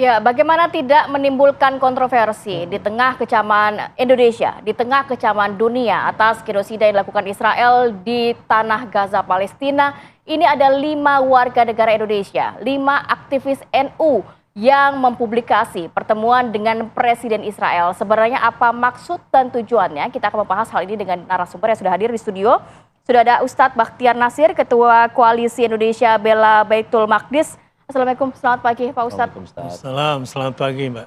Ya, bagaimana tidak menimbulkan kontroversi di tengah kecaman Indonesia, di tengah kecaman dunia atas genosida yang dilakukan Israel di tanah Gaza, Palestina. Ini ada 5 warga negara Indonesia, 5 aktivis NU yang mempublikasi pertemuan dengan Presiden Israel. Sebenarnya apa maksud dan tujuannya? Kita akan membahas hal ini dengan narasumber yang sudah hadir di studio. Sudah ada Ustadz Bakhtiar Nasir, Ketua Koalisi Indonesia Bela Baitul Maqdis. Assalamualaikum, selamat pagi Pak Ustadz. Selamat pagi Mbak.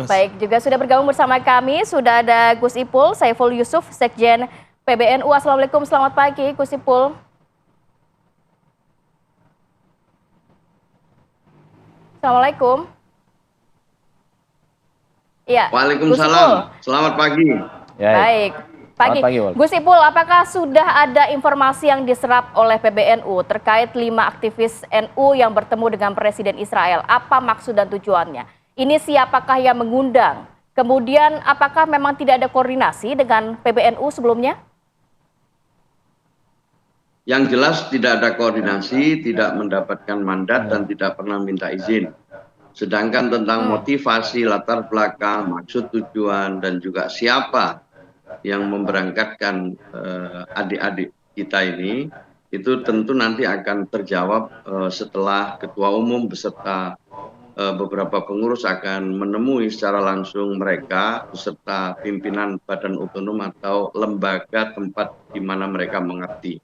Baik, juga sudah bergabung bersama kami, sudah ada Gus Ipul Saiful Yusuf, Sekjen PBNU. Assalamualaikum, selamat pagi Gus Ipul. Assalamualaikum. Iya, Gus Ipul. Waalaikumsalam, selamat pagi. Baik, pagi. Gus Ipul, apakah sudah ada informasi yang diserap oleh PBNU terkait 5 aktivis NU yang bertemu dengan Presiden Israel? Apa maksud dan tujuannya? Ini siapakah yang mengundang? Kemudian apakah memang tidak ada koordinasi dengan PBNU sebelumnya? Yang jelas tidak ada koordinasi, tidak mendapatkan mandat dan tidak pernah minta izin. Sedangkan tentang motivasi, latar belakang, maksud tujuan dan juga siapa yang memberangkatkan adik-adik kita ini, itu tentu nanti akan terjawab setelah Ketua Umum beserta beberapa pengurus akan menemui secara langsung mereka beserta pimpinan badan otonom atau lembaga tempat di mana mereka mengabdi.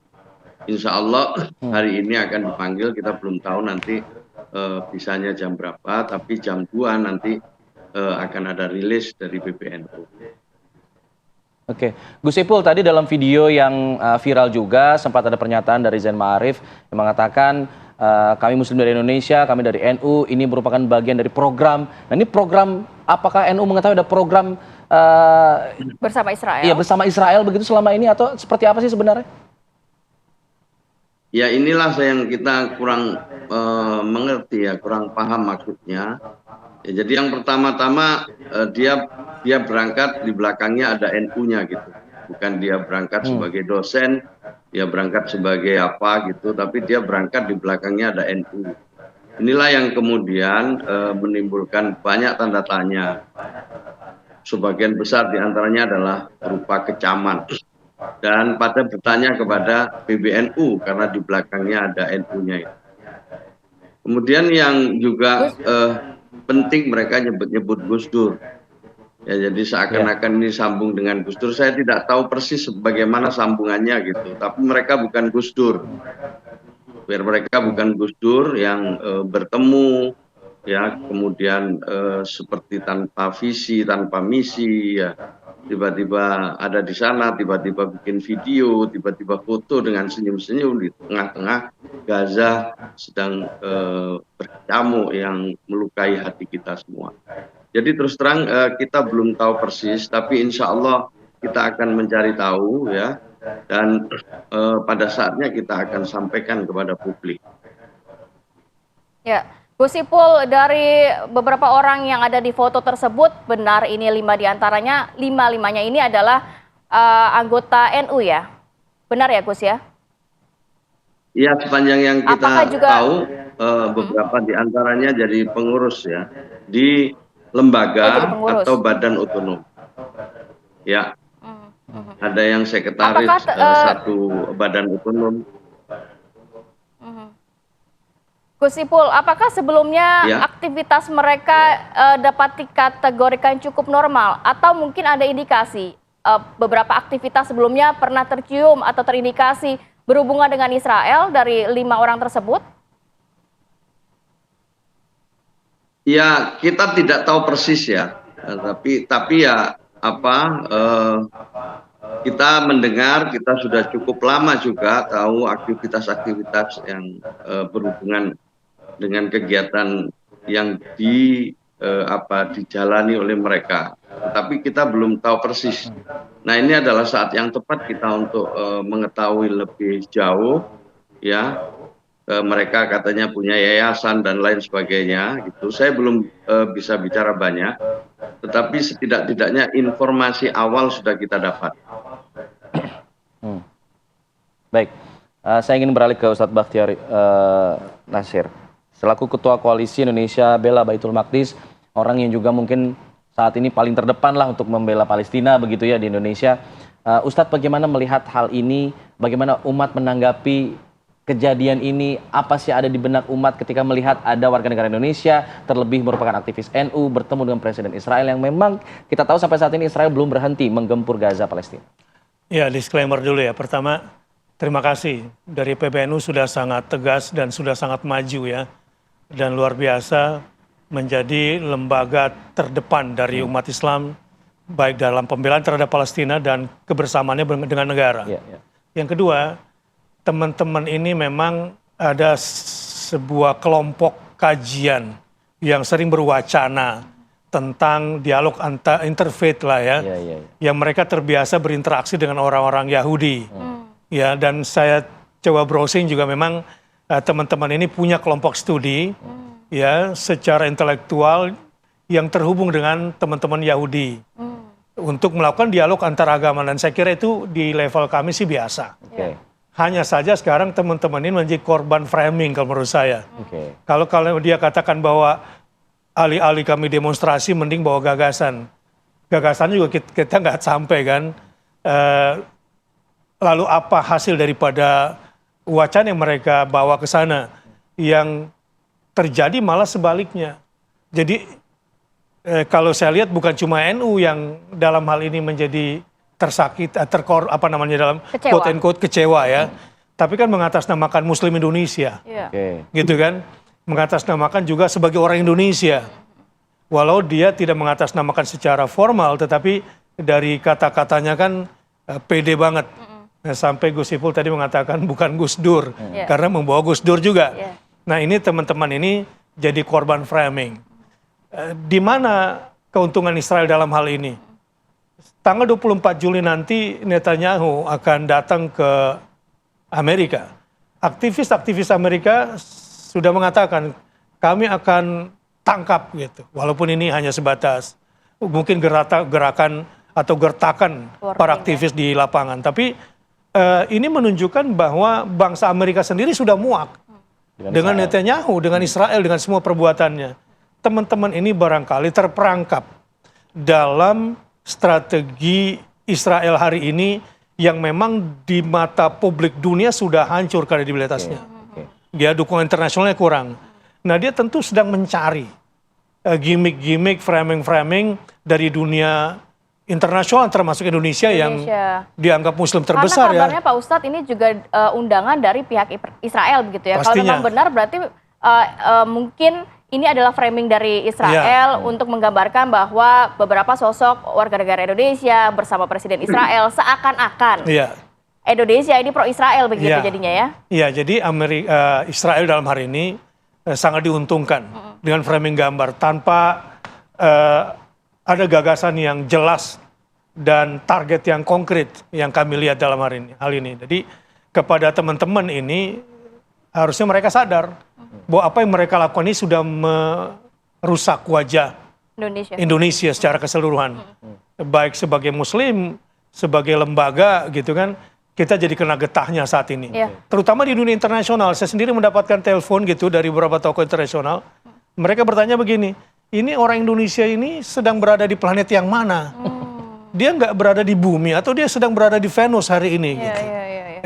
Insya Allah hari ini akan dipanggil, kita belum tahu nanti bisanya jam berapa, tapi jam 2 nanti akan ada rilis dari PBNU. Oke, Gus Ipul, tadi dalam video yang viral juga sempat ada pernyataan dari Zain Ma'arif yang mengatakan kami Muslim dari Indonesia, kami dari NU, ini merupakan bagian dari program. Nah ini program, apakah NU mengetahui ada program bersama Israel? Iya, bersama Israel begitu selama ini atau seperti apa sih sebenarnya? Ya inilah yang kita kurang mengerti ya, kurang paham maksudnya. Ya, jadi yang pertama-tama dia berangkat di belakangnya ada NU-nya gitu. Bukan dia berangkat sebagai dosen, dia berangkat sebagai apa gitu, tapi dia berangkat di belakangnya ada NU. Inilah yang kemudian menimbulkan banyak tanda tanya. Sebagian besar diantaranya adalah berupa kecaman. Dan pada bertanya kepada PBNU karena di belakangnya ada NU-nya. Kemudian yang juga penting mereka nyebut-nyebut Gus Dur. Ya, jadi seakan-akan ini sambung dengan Gus Dur. Saya tidak tahu persis bagaimana sambungannya gitu. Tapi mereka bukan Gus Dur. Biar mereka bukan Gus Dur yang bertemu ya kemudian seperti tanpa visi, tanpa misi ya. Tiba-tiba ada di sana, tiba-tiba bikin video, tiba-tiba foto dengan senyum-senyum di tengah-tengah Gaza sedang berkecamuk yang melukai hati kita semua. Jadi terus terang kita belum tahu persis, tapi insya Allah kita akan mencari tahu ya, dan pada saatnya kita akan sampaikan kepada publik. Ya. Gus Ipul, dari beberapa orang yang ada di foto tersebut, benar ini 5 diantaranya, 5-5-nya ini adalah anggota NU ya? Benar ya Gus ya? Iya, sepanjang yang kita juga tahu beberapa diantaranya jadi pengurus ya di lembaga atau badan otonom. Ya, ada yang sekretaris satu badan otonom. Gus Ipul, apakah sebelumnya aktivitas mereka dapat dikategorikan cukup normal atau mungkin ada indikasi beberapa aktivitas sebelumnya pernah tercium atau terindikasi berhubungan dengan Israel dari 5 orang tersebut? Ya, kita tidak tahu persis ya, tapi ya apa? Kita mendengar, kita sudah cukup lama juga tahu aktivitas-aktivitas yang berhubungan dengan kegiatan yang dijalani oleh mereka, tapi kita belum tahu persis. Nah ini adalah saat yang tepat kita untuk mengetahui lebih jauh, ya. Mereka katanya punya yayasan dan lain sebagainya, gitu. Saya belum bisa bicara banyak, tetapi setidak-tidaknya informasi awal sudah kita dapat. Baik, saya ingin beralih ke Ustadz Bakhtiar Nasir. selaku Ketua Koalisi Indonesia Bela Baitul Maqdis, orang yang juga mungkin saat ini paling terdepan lah untuk membela Palestina begitu ya di Indonesia. Ustadz, bagaimana melihat hal ini? Bagaimana umat menanggapi kejadian ini? Apa sih ada di benak umat ketika melihat ada warga negara Indonesia, terlebih merupakan aktivis NU, bertemu dengan Presiden Israel yang memang kita tahu sampai saat ini Israel belum berhenti menggempur Gaza Palestina? Ya, disclaimer dulu ya. Pertama, terima kasih dari PBNU sudah sangat tegas dan sudah sangat maju ya. Dan luar biasa menjadi lembaga terdepan dari umat Islam, baik dalam pembelaan terhadap Palestina dan kebersamaannya dengan negara. Yang kedua, teman-teman ini memang ada sebuah kelompok kajian yang sering berwacana tentang dialog interfaith lah ya, yang mereka terbiasa berinteraksi dengan orang-orang Yahudi. Ya, dan saya coba browsing juga memang teman-teman ini punya kelompok studi ya secara intelektual yang terhubung dengan teman-teman Yahudi untuk melakukan dialog antar agama, dan saya kira itu di level kami sih biasa. Hanya saja sekarang teman-teman ini menjadi korban framing kalau menurut saya. Kalau dia katakan bahwa alih-alih kami demonstrasi mending bawa gagasan juga kita nggak sampai kan. Lalu apa hasil daripada wacana yang mereka bawa ke sana? Yang terjadi malah sebaliknya. Jadi kalau saya lihat bukan cuma NU yang dalam hal ini menjadi dalam quote and quote kecewa ya. Tapi kan mengatasnamakan Muslim Indonesia. Gitu kan? Mengatasnamakan juga sebagai orang Indonesia. Walau dia tidak mengatasnamakan secara formal, tetapi dari kata-katanya kan pede banget. Sampai Gus Ipul tadi mengatakan bukan Gus Dur, karena membawa Gus Dur juga. Nah, ini teman-teman ini jadi korban framing. Di mana keuntungan Israel dalam hal ini? Tanggal 24 Juli nanti Netanyahu akan datang ke Amerika. Aktivis-aktivis Amerika sudah mengatakan kami akan tangkap gitu. Walaupun ini hanya sebatas mungkin gerakan atau gertakan para aktivis di lapangan. Tapi ini menunjukkan bahwa bangsa Amerika sendiri sudah muak dengan Netanyahu, dengan Israel, dengan semua perbuatannya. Teman-teman ini barangkali terperangkap dalam strategi Israel hari ini yang memang di mata publik dunia sudah hancur kredibilitasnya. Dia dukungan internasionalnya kurang. Nah, dia tentu sedang mencari gimmick-gimmick, framing-framing dari dunia internasional termasuk Indonesia yang dianggap Muslim terbesar. Karena kabarnya Pak Ustadz ini juga undangan dari pihak Israel begitu ya. Kalau memang benar berarti mungkin ini adalah framing dari Israel untuk menggambarkan bahwa beberapa sosok warga negara Indonesia bersama Presiden Israel seakan-akan Indonesia ini pro-Israel begitu jadinya ya. Iya, jadi Israel dalam hari ini sangat diuntungkan dengan framing gambar tanpa ada gagasan yang jelas dan target yang konkret yang kami lihat dalam hal ini. Jadi kepada teman-teman ini harusnya mereka sadar bahwa apa yang mereka lakukan ini sudah merusak wajah Indonesia secara keseluruhan. Baik sebagai Muslim, sebagai lembaga gitu kan, kita jadi kena getahnya saat ini. Terutama di dunia internasional. Saya sendiri mendapatkan telepon gitu dari beberapa tokoh internasional. Mereka bertanya begini, ini orang Indonesia ini sedang berada di planet yang mana? Dia nggak berada di bumi atau dia sedang berada di Venus hari ini? Gitu.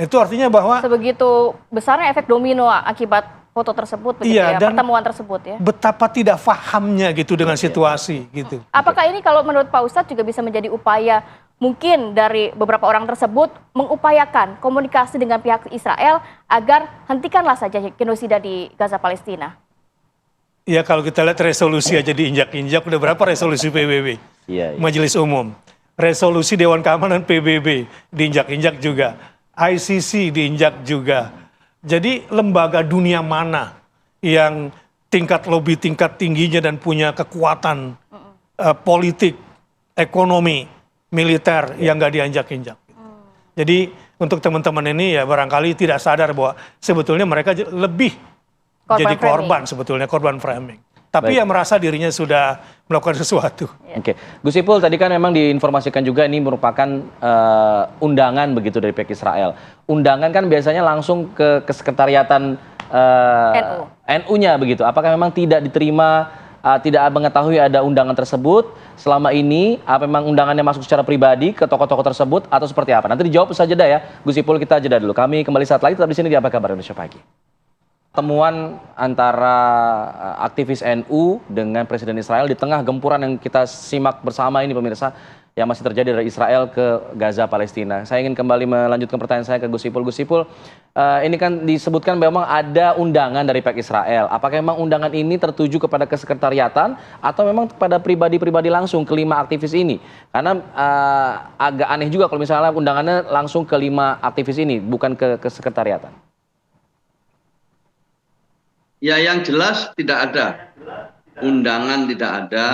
Itu artinya bahwa sebegitu besarnya efek domino akibat foto tersebut, pertemuan tersebut ya. Betapa tidak fahamnya gitu dengan situasi gitu. Apakah ini kalau menurut Pak Ustadz juga bisa menjadi upaya mungkin dari beberapa orang tersebut mengupayakan komunikasi dengan pihak Israel agar hentikanlah saja genosida di Gaza Palestina? Ya, kalau kita lihat resolusi aja diinjak-injak, udah berapa resolusi PBB? Majelis Umum. Resolusi Dewan Keamanan PBB diinjak-injak juga. ICC diinjak juga. Jadi lembaga dunia mana yang tingkat lobby tingkat tingginya dan punya kekuatan politik, ekonomi, militer yang nggak diinjak-injak. Jadi untuk teman-teman ini ya barangkali tidak sadar bahwa sebetulnya mereka lebih jadi korban sebetulnya, korban framing. Tapi ya merasa dirinya sudah melakukan sesuatu. Gus Ipul, tadi kan memang diinformasikan juga ini merupakan undangan begitu dari pihak Israel. Undangan kan biasanya langsung ke Kesekretariatan NU-nya begitu. Apakah memang tidak diterima, tidak mengetahui ada undangan tersebut selama ini? Apa memang undangannya masuk secara pribadi ke tokoh-tokoh tersebut atau seperti apa? Nanti dijawab usai jeda ya. Gus Ipul, kita jeda dulu. Kami kembali saat lagi tetap di sini di Apa Kabar Indonesia Pagi. Pertemuan antara aktivis NU dengan Presiden Israel di tengah gempuran yang kita simak bersama ini pemirsa, yang masih terjadi dari Israel ke Gaza Palestina. Saya ingin kembali melanjutkan pertanyaan saya ke Gus Ipul. Gus Ipul, ini kan disebutkan memang ada undangan dari pihak Israel. Apakah memang undangan ini tertuju kepada kesekretariatan atau memang kepada pribadi-pribadi langsung kelima aktivis ini? Karena agak aneh juga kalau misalnya undangannya langsung ke 5 aktivis ini, bukan ke kesekretariatan. Ya, yang jelas tidak ada. Undangan tidak ada,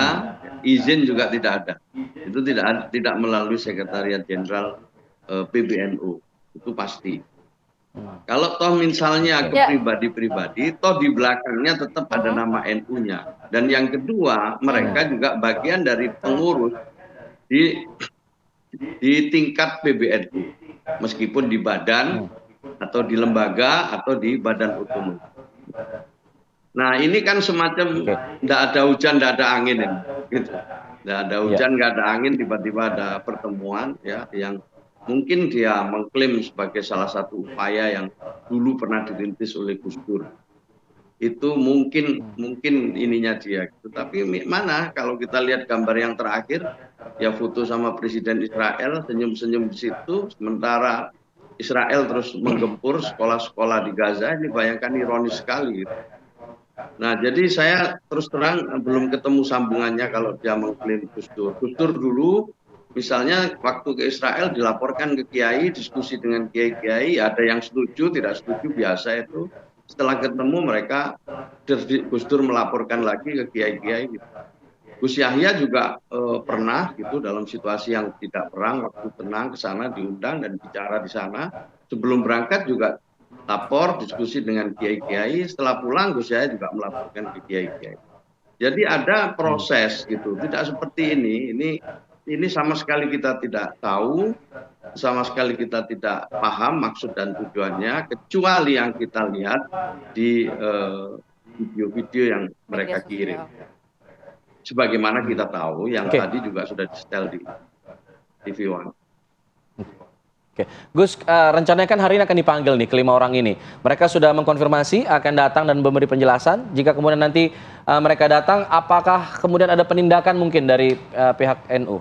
izin juga tidak ada. Itu tidak melalui Sekretariat Jenderal PBNU, itu pasti. Kalau toh misalnya ke pribadi-pribadi, toh di belakangnya tetap ada nama NU-nya. Dan yang kedua, mereka juga bagian dari pengurus di tingkat PBNU, meskipun di badan atau di lembaga atau di badan otonom. Nah, ini kan semacam tidak ada hujan, tidak ada angin ini, gitu. Tidak ada hujan, nggak ada angin, tiba-tiba ada pertemuan ya yang mungkin dia mengklaim sebagai salah satu upaya yang dulu pernah dirintis oleh Gus Dur. Itu mungkin ininya dia. Gitu. Tapi mana kalau kita lihat gambar yang terakhir, ya foto sama Presiden Israel senyum-senyum di situ, sementara Israel terus menggempur sekolah-sekolah di Gaza. Ini bayangkan ironis sekali. Gitu. Nah, jadi saya terus terang belum ketemu sambungannya kalau dia mengklaim Gus Dur. Gus Dur dulu misalnya waktu ke Israel dilaporkan ke kiai, diskusi dengan kiai-kiai, ada yang setuju, tidak setuju, biasa itu. Setelah ketemu mereka, Gus Dur melaporkan lagi ke kiai-kiai. Gitu. Gus Yahya juga pernah gitu dalam situasi yang tidak perang, waktu tenang ke sana diundang dan bicara di sana. Sebelum berangkat juga lapor, diskusi dengan kiai-kiai, setelah pulang Gus Yahya juga melaporkan ke kiai-kiai. Jadi ada proses gitu, tidak seperti ini sama sekali kita tidak tahu, sama sekali kita tidak paham maksud dan tujuannya, kecuali yang kita lihat di video-video yang mereka kirim. Sebagaimana kita tahu, yang tadi juga sudah di-setel di TV One. Oke, Gus, rencananya kan hari ini akan dipanggil nih kelima orang ini. Mereka sudah mengkonfirmasi akan datang dan memberi penjelasan. Jika kemudian nanti mereka datang, apakah kemudian ada penindakan mungkin dari pihak NU?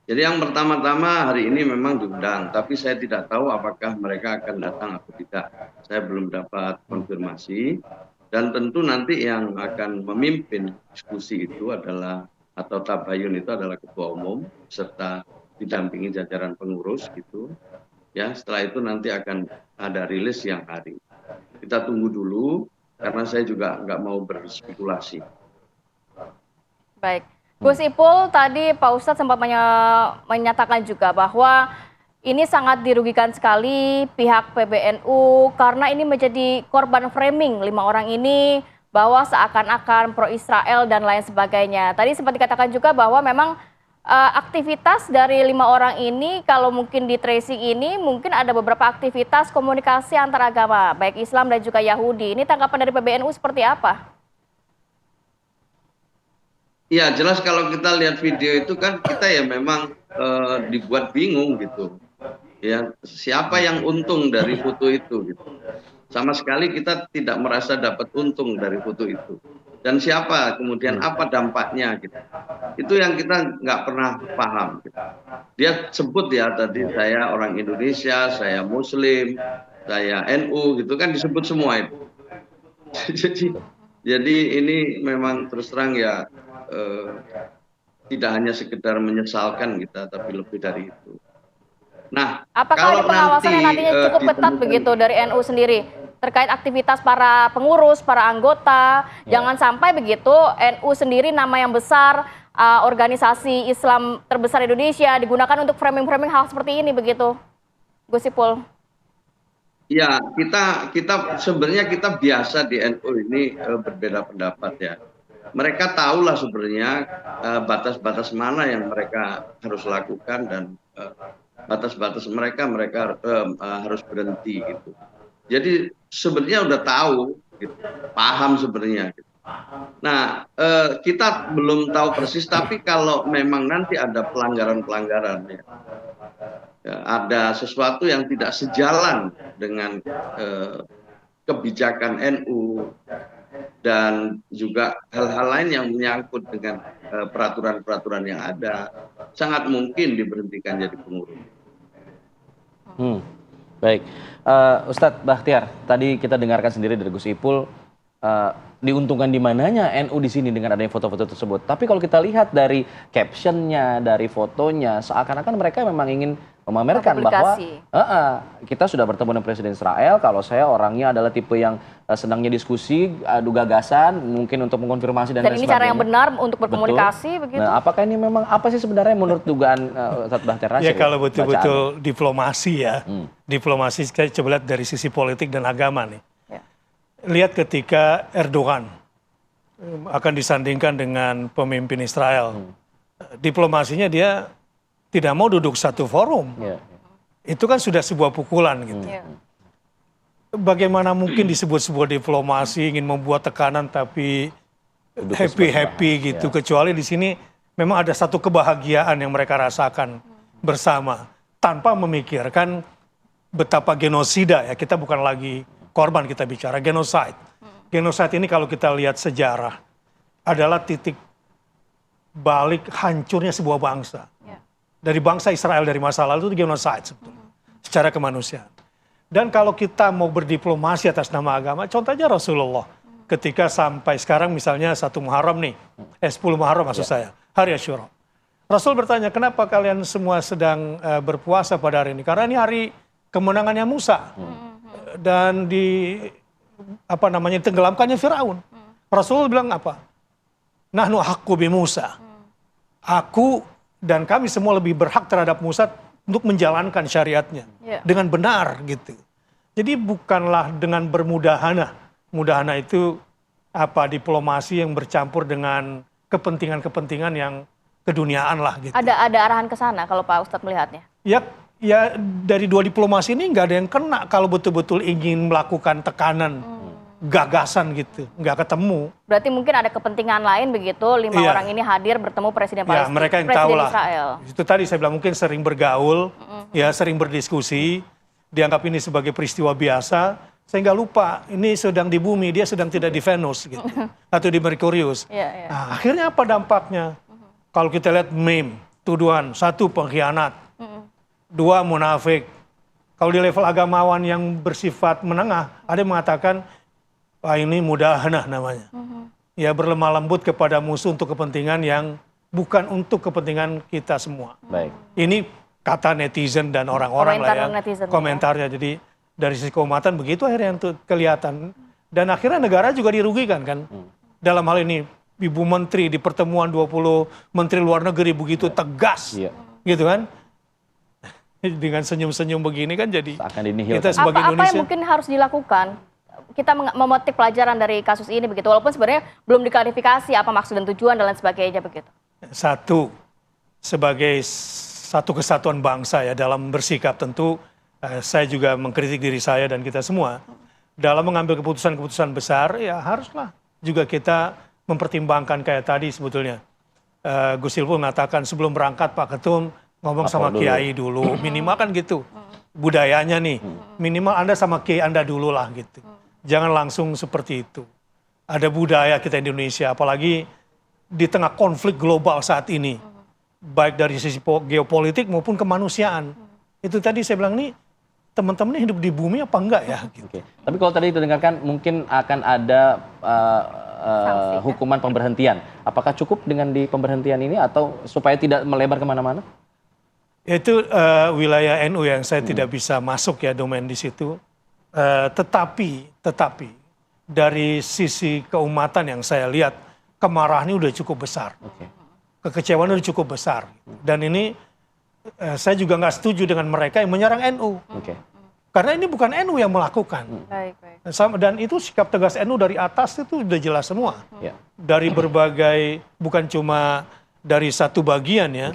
Jadi yang pertama-tama hari ini memang diundang, tapi saya tidak tahu apakah mereka akan datang atau tidak. Saya belum dapat konfirmasi. Dan tentu nanti yang akan memimpin diskusi itu adalah, atau tabayun itu adalah ketua umum, serta didampingi jajaran pengurus gitu ya. Setelah itu nanti akan ada rilis yang hari. Kita tunggu dulu karena saya juga nggak mau berspekulasi. Baik, Gus Ipul, tadi Pak Ustadz sempat menyatakan juga bahwa ini sangat dirugikan sekali pihak PBNU karena ini menjadi korban framing 5 orang ini bahwa seakan-akan pro Israel dan lain sebagainya. Tadi sempat dikatakan juga bahwa memang aktivitas dari 5 orang ini kalau mungkin di tracing ini mungkin ada beberapa aktivitas komunikasi antar agama baik Islam dan juga Yahudi. Ini tanggapan dari PBNU seperti apa? Ya jelas kalau kita lihat video itu kan kita ya memang dibuat bingung gitu. Ya siapa yang untung dari foto itu gitu. Sama sekali kita tidak merasa dapat untung dari foto itu. Dan siapa kemudian apa dampaknya gitu. Itu yang kita nggak pernah paham. Gitu. Dia sebut ya tadi saya orang Indonesia, saya Muslim, saya NU gitu kan disebut semua itu. Jadi ini memang terus terang ya tidak hanya sekedar menyesalkan kita, tapi lebih dari itu. Nah, apakah ada pengawasan yang nantinya cukup ketat begitu dari NU sendiri? Terkait aktivitas para pengurus, para anggota, jangan sampai begitu NU sendiri nama yang besar, organisasi Islam terbesar Indonesia digunakan untuk framing-framing hal seperti ini begitu, Gus Ipul? Ya, kita sebenarnya kita biasa di NU ini berbeda pendapat ya. Mereka tahulah sebenarnya batas-batas mana yang mereka harus lakukan dan batas-batas mereka harus berhenti gitu. Jadi sebenarnya udah tahu, gitu, paham sebenarnya. Gitu. Nah, kita belum tahu persis, tapi kalau memang nanti ada pelanggaran-pelanggaran, ya, ada sesuatu yang tidak sejalan dengan kebijakan NU dan juga hal-hal lain yang menyangkut dengan peraturan-peraturan yang ada, sangat mungkin diberhentikan jadi pengurus. Baik, Ustadz Bahtiar, tadi kita dengarkan sendiri dari Gus Ipul, diuntungkan di mananya NU di sini dengan adanya foto-foto tersebut. Tapi kalau kita lihat dari captionnya, dari fotonya, seakan-akan mereka memang ingin memamerkan bahwa kita sudah bertemu dengan Presiden Israel. Kalau saya orangnya adalah tipe yang senangnya diskusi, adu gagasan, mungkin untuk mengkonfirmasi dan lain ini sebagainya. cara yang benar untuk berkomunikasi. Begitu. Nah, apakah ini memang apa sih sebenarnya menurut dugaan Ustadz Bahtiar Nasir? Ya kalau betul-betul diplomasi ya, diplomasi saya coba lihat dari sisi politik dan agama nih. Lihat ketika Erdogan akan disandingkan dengan pemimpin Israel, diplomasinya dia tidak mau duduk satu forum. Itu kan sudah sebuah pukulan gitu. Bagaimana mungkin disebut sebuah diplomasi ingin membuat tekanan tapi happy gitu, kecuali di sini memang ada satu kebahagiaan yang mereka rasakan bersama tanpa memikirkan betapa genosida ya, kita bukan lagi korban, kita bicara genocide. Genocide ini kalau kita lihat sejarah adalah titik balik hancurnya sebuah bangsa. Dari bangsa Israel dari masa lalu itu genocide sebetulnya, secara kemanusiaan. Dan kalau kita mau berdiplomasi atas nama agama, contohnya Rasulullah ketika sampai sekarang misalnya 1 Muharram nih, 10 Muharram maksud saya, hari Asyura. Rasul bertanya, kenapa kalian semua sedang berpuasa pada hari ini? Karena ini hari kemenangannya Musa. Dan tenggelamkannya Firaun. Rasul bilang apa? Nahnu haqqu bi Musa. Aku dan kami semua lebih berhak terhadap Musa untuk menjalankan syariatnya dengan benar gitu. Jadi bukanlah dengan bermudahana. Mudahana itu diplomasi yang bercampur dengan kepentingan-kepentingan yang keduniaan lah gitu. Ada arahan ke sana kalau Pak Ustadz melihatnya? Ya dari dua diplomasi ini nggak ada yang kena kalau betul-betul ingin melakukan tekanan gagasan gitu, nggak ketemu. Berarti mungkin ada kepentingan lain begitu, 5 orang ini hadir bertemu Presiden Palestina, mereka yang tahu lah. Israel. Itu tadi saya bilang mungkin sering bergaul, sering berdiskusi, dianggap ini sebagai peristiwa biasa, sehingga lupa ini sedang di bumi, dia sedang tidak di Venus gitu, atau di Merkurius. Nah, akhirnya apa dampaknya? Kalau kita lihat meme, tuduhan, 1 pengkhianat, 2 munafik. Kalau di level agamawan yang bersifat menengah, ada yang mengatakan, ini mudahana namanya. Ya berlemah lembut kepada musuh untuk kepentingan yang bukan untuk kepentingan kita semua. Baik. Ini kata netizen dan orang-orang lah ya, komentarnya. Jadi dari sisi keumatan begitu akhirnya itu kelihatan. Dan akhirnya negara juga dirugikan kan. Dalam hal ini Ibu Menteri di pertemuan 20 Menteri Luar Negeri begitu tegas. Gitu kan. Dengan senyum-senyum begini kan jadi kita sebagai apa Indonesia. yang mungkin harus dilakukan? Kita memetik pelajaran dari kasus ini begitu, walaupun sebenarnya belum diklarifikasi apa maksud dan tujuan dan lain sebagainya begitu. 1, sebagai satu kesatuan bangsa ya dalam bersikap tentu saya juga mengkritik diri saya dan kita semua. Dalam mengambil keputusan-keputusan besar ya haruslah juga kita mempertimbangkan kayak tadi sebetulnya. Gus Ipul mengatakan sebelum berangkat Pak Ketum ngomong sama Kiai dulu, minimal kan gitu. Budayanya nih, minimal Anda sama Kiai Anda dulu lah gitu. Jangan langsung seperti itu. Ada budaya kita Indonesia, apalagi di tengah konflik global saat ini. Baik dari sisi geopolitik maupun kemanusiaan. Itu tadi saya bilang nih, teman-teman hidup di bumi apa enggak ya? Gitu. Tapi kalau tadi didengarkan mungkin akan ada hukuman pemberhentian. Apakah cukup dengan di pemberhentian ini atau supaya tidak melebar kemana-mana? Itu wilayah NU yang saya tidak bisa masuk ya domain di situ. Tetapi dari sisi keumatan yang saya lihat kemarahannya udah cukup besar, kekecewaan udah cukup besar. Dan ini saya juga nggak setuju dengan mereka yang menyerang NU, karena ini bukan NU yang melakukan. Dan itu sikap tegas NU dari atas itu udah jelas semua, dari berbagai bukan cuma dari satu bagian ya,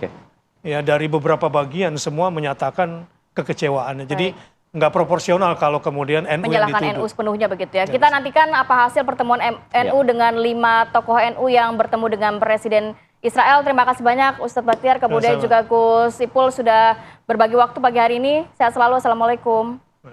ya dari beberapa bagian semua menyatakan kekecewaannya. Jadi nggak proporsional kalau kemudian NU yang menyalahkan dituduh. NU sepenuhnya begitu ya. Kita nantikan apa hasil pertemuan NU dengan 5 tokoh NU yang bertemu dengan Presiden Israel. Terima kasih banyak Ustadz Bachtiar, kemudian juga Gus Ipul sudah berbagi waktu pagi hari ini. Sehat selalu, Assalamualaikum.